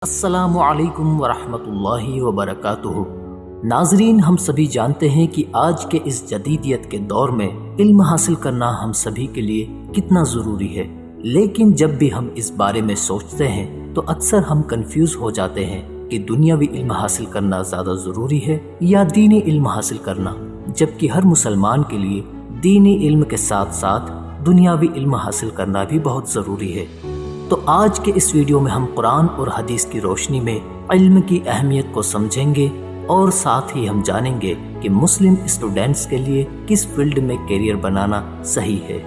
السلام علیکم ورحمۃ اللہ وبرکاتہ۔ ناظرین، ہم سبھی جانتے ہیں کہ آج کے اس جدیدیت کے دور میں علم حاصل کرنا ہم سبھی کے لیے کتنا ضروری ہے، لیکن جب بھی ہم اس بارے میں سوچتے ہیں تو اکثر ہم کنفیوز ہو جاتے ہیں کہ دنیاوی علم حاصل کرنا زیادہ ضروری ہے یا دینی علم حاصل کرنا، جبکہ ہر مسلمان کے لیے دینی علم کے ساتھ ساتھ دنیاوی علم حاصل کرنا بھی بہت ضروری ہے۔ تو آج کے اس ویڈیو میں ہم قرآن اور حدیث کی روشنی میں علم کی اہمیت کو سمجھیں گے اور ساتھ ہی ہم جانیں گے کہ مسلم اسٹوڈنٹس کے لیے کس فیلڈ میں کیریئر بنانا صحیح ہے۔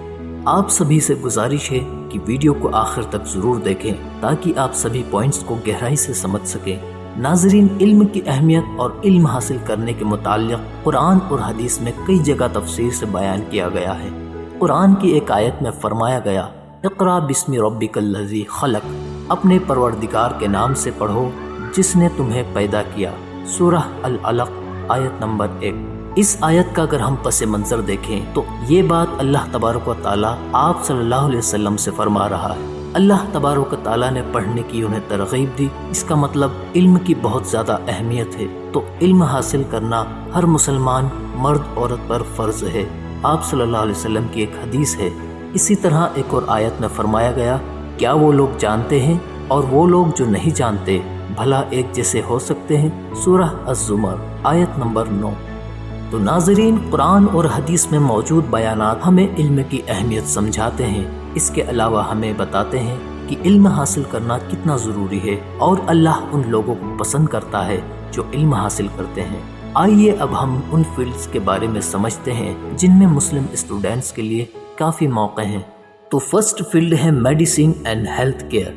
آپ سبھی سے گزارش ہے کہ ویڈیو کو آخر تک ضرور دیکھیں تاکہ آپ سبھی پوائنٹس کو گہرائی سے سمجھ سکیں۔ ناظرین، علم کی اہمیت اور علم حاصل کرنے کے متعلق قرآن اور حدیث میں کئی جگہ تفصیل سے بیان کیا گیا ہے۔ قرآن کی ایک آیت میں فرمایا گیا، اقرا بسم ربک الذی خلق، اپنے پروردگار کے نام سے پڑھو جس نے تمہیں پیدا کیا، سورہ العلق آیت نمبر 1۔ اس آیت کا اگر ہم پس منظر دیکھیں تو یہ بات اللہ تبارک و تعالیٰ آپ صلی اللہ علیہ وسلم سے فرما رہا ہے۔ اللہ تبارک و تعالیٰ نے پڑھنے کی انہیں ترغیب دی، اس کا مطلب علم کی بہت زیادہ اہمیت ہے، تو علم حاصل کرنا ہر مسلمان مرد عورت پر فرض ہے۔ آپ صلی اللہ علیہ وسلم کی ایک حدیث ہے۔ اسی طرح ایک اور آیت میں فرمایا گیا، کیا وہ لوگ جانتے ہیں اور وہ لوگ جو نہیں جانتے بھلا ایک جیسے ہو سکتے ہیں، سورہ الزمر آیت نمبر 9۔ تو ناظرین، قرآن اور حدیث میں موجود بیانات ہمیں علم کی اہمیت سمجھاتے ہیں، اس کے علاوہ ہمیں بتاتے ہیں کہ علم حاصل کرنا کتنا ضروری ہے اور اللہ ان لوگوں کو پسند کرتا ہے جو علم حاصل کرتے ہیں۔ آئیے اب ہم ان فیلڈز کے بارے میں سمجھتے ہیں جن میں مسلم اسٹوڈنٹس کے لیے کافی موقع ہیں۔ تو فرسٹ فیلڈ ہے میڈیسن اینڈ ہیلتھ کیئر۔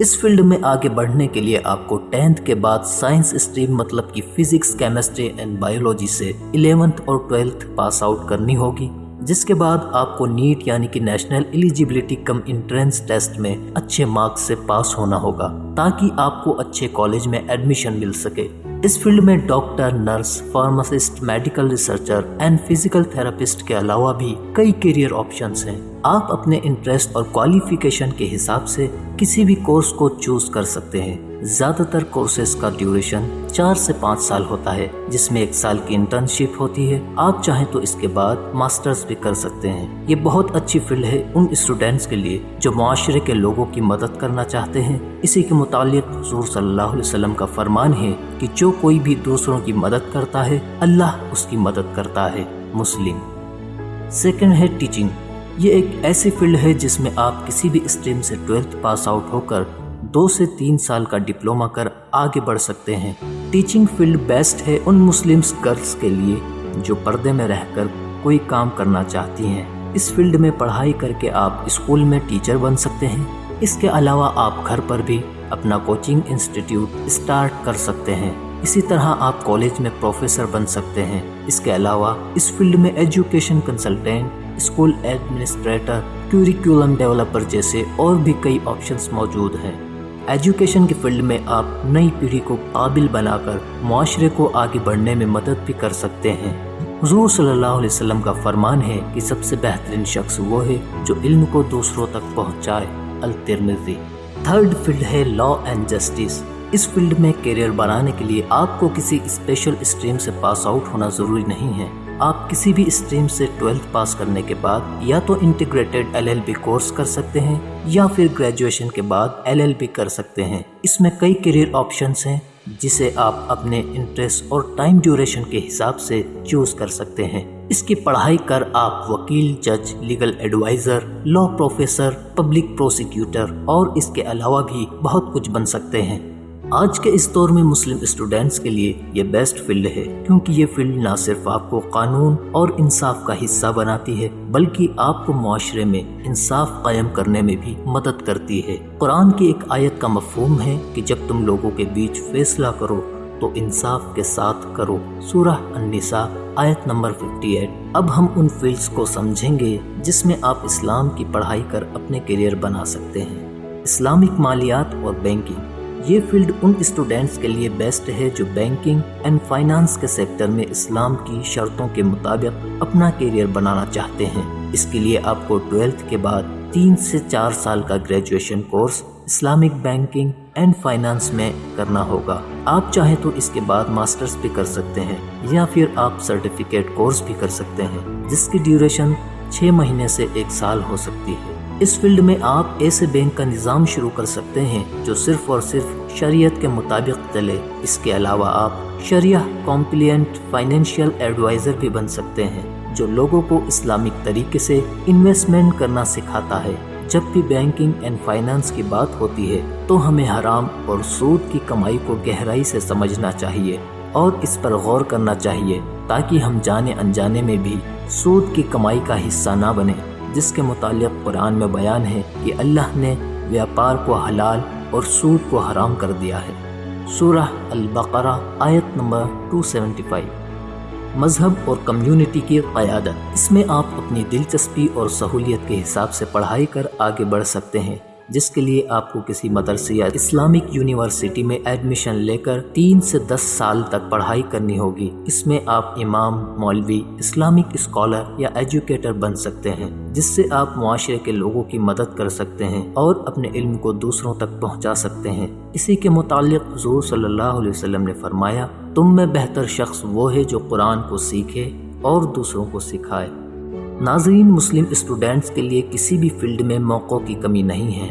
اس فیلڈ میں آگے بڑھنے کے لیے آپ کو 10th کے بعد سائنس اسٹریم مطلب کہ فزکس، کیمسٹری اینڈ بایولوجی سے 11th اور 12th پاس آؤٹ کرنی ہوگی، جس کے بعد آپ کو نیٹ یعنی کہ نیشنل ایلیجیبلٹی کم انٹرنس ٹیسٹ میں اچھے مارکس سے پاس ہونا ہوگا تاکہ آپ کو اچھے کالج میں ایڈمیشن مل سکے۔ اس فیلڈ میں doctor, nurse, pharmacist, medical researcher and physical therapist کے علاوہ بھی کئی کیریئر آپشنز ہیں۔ آپ اپنے انٹرسٹ اور کوالیفیکیشن کے حساب سے کسی بھی کورس کو چوز کر سکتے ہیں۔ زیادہ تر کورسز کا ڈیوریشن 4 سے 5 سال ہوتا ہے، جس میں 1 سال کی انٹرنشپ ہوتی ہے۔ آپ چاہیں تو اس کے بعد ماسٹرز بھی کر سکتے ہیں۔ یہ بہت اچھی فیلڈ ہے ان اسٹوڈنٹس کے لیے جو معاشرے کے لوگوں کی مدد کرنا چاہتے ہیں۔ اسی کے متعلق حضور صلی اللہ علیہ وسلم کا فرمان ہے کہ جو کوئی بھی دوسروں کی مدد کرتا ہے اللہ اس کی مدد کرتا ہے، مسلم۔ سیکنڈ ہے ٹیچنگ۔ یہ ایک ایسی فیلڈ ہے جس میں آپ کسی بھی اسٹریم سے 12th پاس آؤٹ ہو کر 2 سے 3 سال کا ڈپلومہ کر آگے بڑھ سکتے ہیں۔ ٹیچنگ فیلڈ بیسٹ ہے ان مسلم گرلز کے لیے جو پردے میں رہ کر کوئی کام کرنا چاہتی ہیں۔ اس فیلڈ میں پڑھائی کر کے آپ اسکول میں ٹیچر بن سکتے ہیں۔ اس کے علاوہ آپ گھر پر بھی اپنا کوچنگ انسٹیٹیوٹ اسٹارٹ کر سکتے ہیں۔ اسی طرح آپ کالج میں پروفیسر بن سکتے ہیں۔ اس کے علاوہ اس فیلڈ میں education consultant, school administrator, curriculum developer جیسے اور بھی کئی آپشنز موجود ہیں۔ ایجوکیشن کے فیلڈ میں آپ نئی پیڑھی کو قابل بنا کر معاشرے کو آگے بڑھنے میں مدد بھی کر سکتے ہیں۔ حضور صلی اللہ علیہ وسلم کا فرمان ہے کہ سب سے بہترین شخص وہ ہے جو علم کو دوسروں تک پہنچائے، الترمذی۔ تھرڈ فیلڈ ہے لا اینڈ جسٹس۔ اس فیلڈ میں کیریئر بنانے کے لیے آپ کو کسی اسپیشل اسٹریم سے پاس آؤٹ ہونا ضروری نہیں ہے۔ آپ کسی بھی اسٹریم سے 12th پاس کرنے کے بعد یا تو انٹیگریٹڈ LLB کورس کر سکتے ہیں یا پھر گریجویشن کے بعد LLB کر سکتے ہیں۔ اس میں کئی کیریئر آپشنز ہیں جسے آپ اپنے انٹرسٹ اور ٹائم ڈیوریشن کے حساب سے چوز کر سکتے ہیں۔ اس کی پڑھائی کر آپ وکیل، جج، لیگل ایڈوائزر، لا پروفیسر، پبلک پروسیکیوٹر اور اس کے علاوہ بھی بہت کچھ بن سکتے ہیں۔ آج کے اس دور میں مسلم اسٹوڈنٹس کے لیے یہ بیسٹ فیلڈ ہے کیونکہ یہ فیلڈ نہ صرف آپ کو قانون اور انصاف کا حصہ بناتی ہے بلکہ آپ کو معاشرے میں انصاف قائم کرنے میں بھی مدد کرتی ہے۔ قرآن کی ایک آیت کا مفہوم ہے کہ جب تم لوگوں کے بیچ فیصلہ کرو تو انصاف کے ساتھ کرو، سورہ النساء آیت نمبر 58۔ اب ہم ان فیلڈز کو سمجھیں گے جس میں آپ اسلام کی پڑھائی کر اپنے کیریئر بنا سکتے ہیں۔ اسلامک مالیات اور بینکنگ۔ یہ فیلڈ ان اسٹوڈنٹس کے لیے بیسٹ ہے جو بینکنگ اینڈ فائنانس کے سیکٹر میں اسلام کی شرطوں کے مطابق اپنا کیریئر بنانا چاہتے ہیں۔ اس کے لیے آپ کو 12th کے بعد 3 سے 4 سال کا graduation course Islamic banking, and finance میں کرنا ہوگا۔ آپ چاہیں تو اس کے بعد ماسٹرز بھی کر سکتے ہیں یا پھر آپ سرٹیفکیٹ کورس بھی کر سکتے ہیں جس کی ڈیوریشن 6 مہینے سے 1 سال ہو سکتی ہے۔ اس فیلڈ میں آپ ایسے بینک کا نظام شروع کر سکتے ہیں جو صرف اور صرف شریعت کے مطابق چلے۔ اس کے علاوہ آپ شریعہ کمپلینٹ فائنینشیل ایڈوائزر بھی بن سکتے ہیں جو لوگوں کو اسلامک طریقے سے انویسٹمنٹ کرنا سکھاتا ہے۔ جب بھی بینکنگ اینڈ فائنانس کی بات ہوتی ہے تو ہمیں حرام اور سود کی کمائی کو گہرائی سے سمجھنا چاہیے اور اس پر غور کرنا چاہیے تاکہ ہم جانے انجانے میں بھی سود کی کمائی کا حصہ نہ بنے، جس کے متعلق قرآن میں بیان ہے کہ اللہ نے ویاپار کو حلال اور سود کو حرام کر دیا ہے۔ سورہ البقرہ آیت نمبر 275۔ مذہب اور کمیونٹی کی قیادت، اس میں آپ اپنی دلچسپی اور سہولیت کے حساب سے پڑھائی کر آگے بڑھ سکتے ہیں، جس کے لیے آپ کو کسی مدرسے یا اسلامک یونیورسٹی میں ایڈمیشن لے کر 3 سے 10 سال تک پڑھائی کرنی ہوگی۔ اس میں آپ امام، مولوی، اسلامک اسکالر یا ایجوکیٹر بن سکتے ہیں، جس سے آپ معاشرے کے لوگوں کی مدد کر سکتے ہیں اور اپنے علم کو دوسروں تک پہنچا سکتے ہیں۔ اسی کے متعلق حضور صلی اللہ علیہ وسلم نے فرمایا، تم میں بہتر شخص وہ ہے جو قرآن کو سیکھے اور دوسروں کو سکھائے۔ ناظرین، مسلم اسٹوڈنٹس کے لیے کسی بھی فیلڈ میں موقعوں کی کمی نہیں ہے،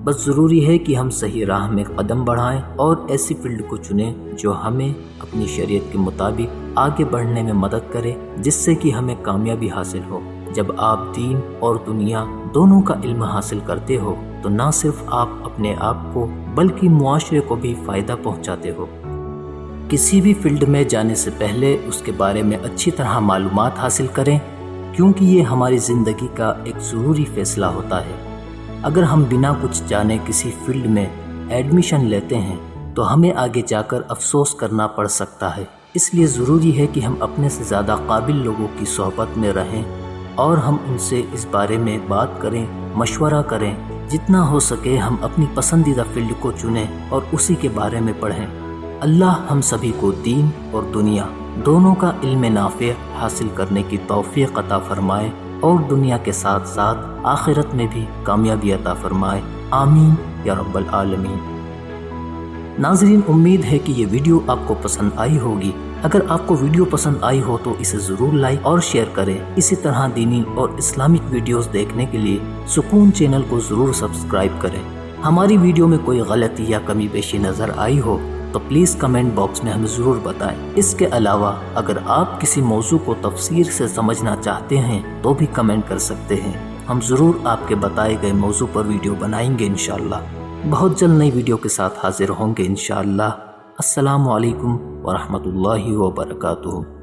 بس ضروری ہے کہ ہم صحیح راہ میں قدم بڑھائیں اور ایسی فیلڈ کو چنیں جو ہمیں اپنی شریعت کے مطابق آگے بڑھنے میں مدد کرے، جس سے کہ ہمیں کامیابی حاصل ہو۔ جب آپ دین اور دنیا دونوں کا علم حاصل کرتے ہو تو نہ صرف آپ اپنے آپ کو بلکہ معاشرے کو بھی فائدہ پہنچاتے ہو۔ کسی بھی فیلڈ میں جانے سے پہلے اس کے بارے میں اچھی طرح معلومات حاصل کریں، کیونکہ یہ ہماری زندگی کا ایک ضروری فیصلہ ہوتا ہے۔ اگر ہم بنا کچھ جانے کسی فیلڈ میں ایڈمیشن لیتے ہیں تو ہمیں آگے جا کر افسوس کرنا پڑ سکتا ہے۔ اس لیے ضروری ہے کہ ہم اپنے سے زیادہ قابل لوگوں کی صحبت میں رہیں اور ہم ان سے اس بارے میں بات کریں، مشورہ کریں۔ جتنا ہو سکے ہم اپنی پسندیدہ فیلڈ کو چنیں اور اسی کے بارے میں پڑھیں۔ اللہ ہم سبھی کو دین اور دنیا دونوں کا علم نافع حاصل کرنے کی توفیق عطا فرمائے اور دنیا کے ساتھ ساتھ آخرت میں بھی کامیابی عطا فرمائے، آمین یا رب العالمین۔ ناظرین، امید ہے کہ یہ ویڈیو آپ کو پسند آئی ہوگی۔ اگر آپ کو ویڈیو پسند آئی ہو تو اسے ضرور لائک اور شیئر کریں۔ اسی طرح دینی اور اسلامک ویڈیوز دیکھنے کے لیے سکون چینل کو ضرور سبسکرائب کریں۔ ہماری ویڈیو میں کوئی غلطی یا کمی بیشی نظر آئی ہو تو پلیز کمنٹ باکس میں ہمیں ضرور بتائیں۔ اس کے علاوہ اگر آپ کسی موضوع کو تفصیل سے سمجھنا چاہتے ہیں تو بھی کمنٹ کر سکتے ہیں، ہم ضرور آپ کے بتائے گئے موضوع پر ویڈیو بنائیں گے انشاءاللہ۔ بہت جلد نئی ویڈیو کے ساتھ حاضر ہوں گے انشاءاللہ۔ السلام علیکم ورحمۃ اللہ وبرکاتہ۔